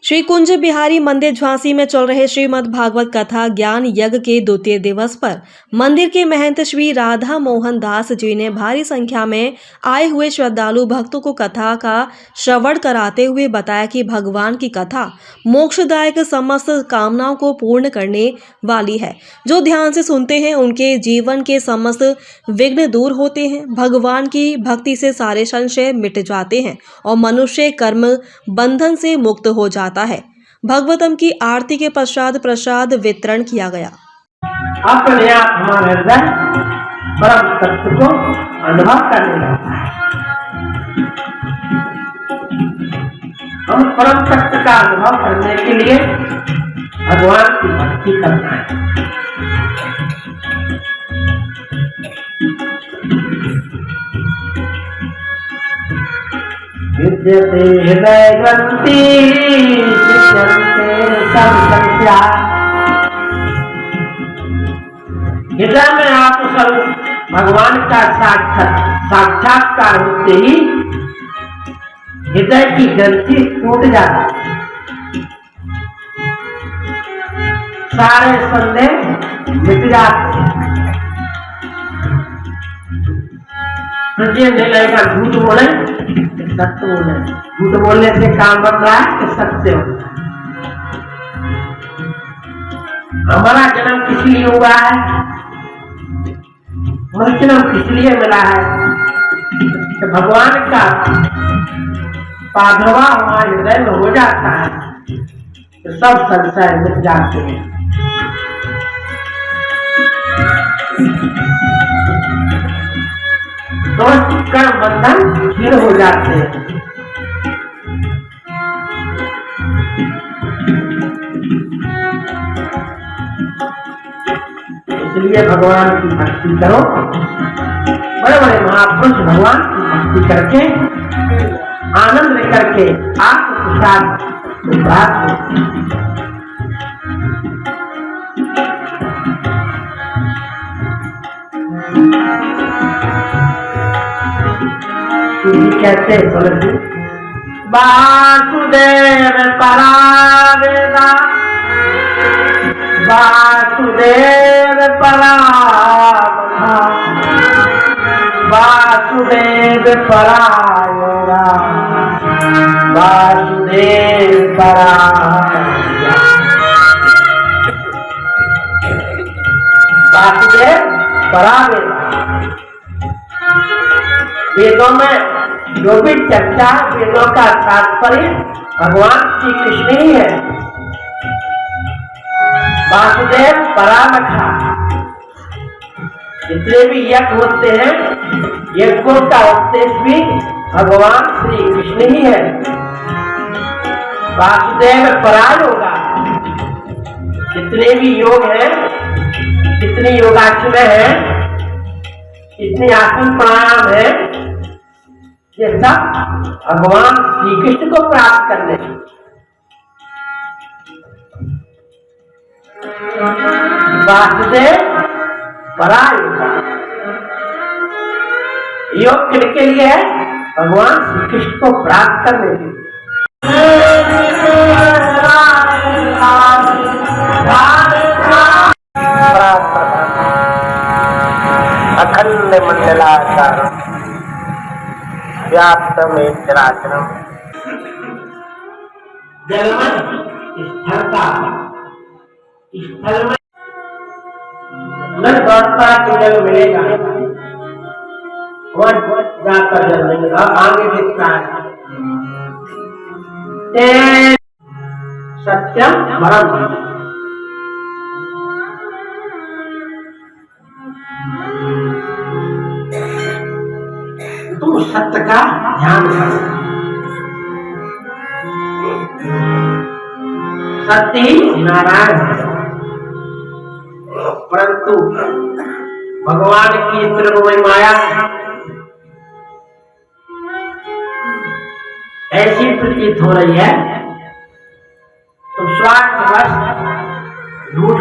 श्री कुंज बिहारी मंदिर झांसी में चल रहे श्रीमद् भागवत कथा ज्ञान यज्ञ के द्वितीय दिवस पर मंदिर के महंत श्री राधा मोहन दास जी ने भारी संख्या में आए हुए श्रद्धालु भक्तों को कथा का श्रवण कराते हुए बताया कि भगवान की कथा मोक्षदायक समस्त कामनाओं को पूर्ण करने वाली है। जो ध्यान से सुनते हैं उनके जीवन के समस्त विघ्न दूर होते हैं। भगवान की भक्ति से सारे संशय मिट जाते हैं और मनुष्य कर्म बंधन से मुक्त हो जाता है। भगवतम की आरती के पश्चात प्रसाद वितरण किया गया। अपने आप हमारे हृदय परम सत्य को अनुभव करने लगता है। हम परम सत्य का अनुभव करने के लिए भगवान की भक्ति करना है। विद्यते हृदय ग्रंथि विद्यन्ते सब संख्या। हृदय में आप सब भगवान का साक्षात्कार होते ही हृदय की ग्रंथि टूट जाती है। सारे संदेह मिट जाते हैं। सच्चे नहीं लगेगा झूठ बोले सत्य बोले। झूठ बोलने से काम बन रहा है कि सत्य होता है। हमारा जन्म किस लिए हुआ है? जन्म किस लिए मिला है? तो भगवान का प्रादुर्भाव हमारे हृदय में हो जाता है तो सब संशय मिट जाते हैं। कर्म बंधन क्षीण हो जाते हैं। इसलिए भगवान की भक्ति करो। बड़े बड़े महापुरुष भगवान की भक्ति करके आनंद लेकर के आत्म प्रसाद प्राप्त कहते हैं तुलसी वासुदेव परावेदा वासुदेव परावधा वासुदेव परायोगा वासुदेव पराया। वासुदेव परावेदा वेदों में जो भी चर्चा वेदों का तात्पर्य भगवान श्री कृष्ण ही है। वासुदेव परामखा जितने भी यज्ञ होते हैं यज्ञों का उद्देश्य भी भगवान श्री कृष्ण ही है। वासुदेव परायोगा जितने भी योग हैं जितनी योगासन है जितनी आसन प्राणायाम है ये सब भगवान श्री कृष्ण को प्राप्त करने। वासुदेव परायोगा योग किनके लिए है? भगवान श्री कृष्ण को प्राप्त करने के लिए। अखंड मंडलाकारं व्याप्तमेव चराचरम्। जल में स्थिरता, स्थल में न दौड़ता कि जल मिलेगा वह जाकर जल मिलेगा। आगे दिखता है सत्यम परम। तुम सत्य का ध्यान करो। सत्य ही नारायण है। परंतु भगवान की त्रिगुण माया ऐसी प्रतीत हो रही है तुम स्वार्थवश झूठ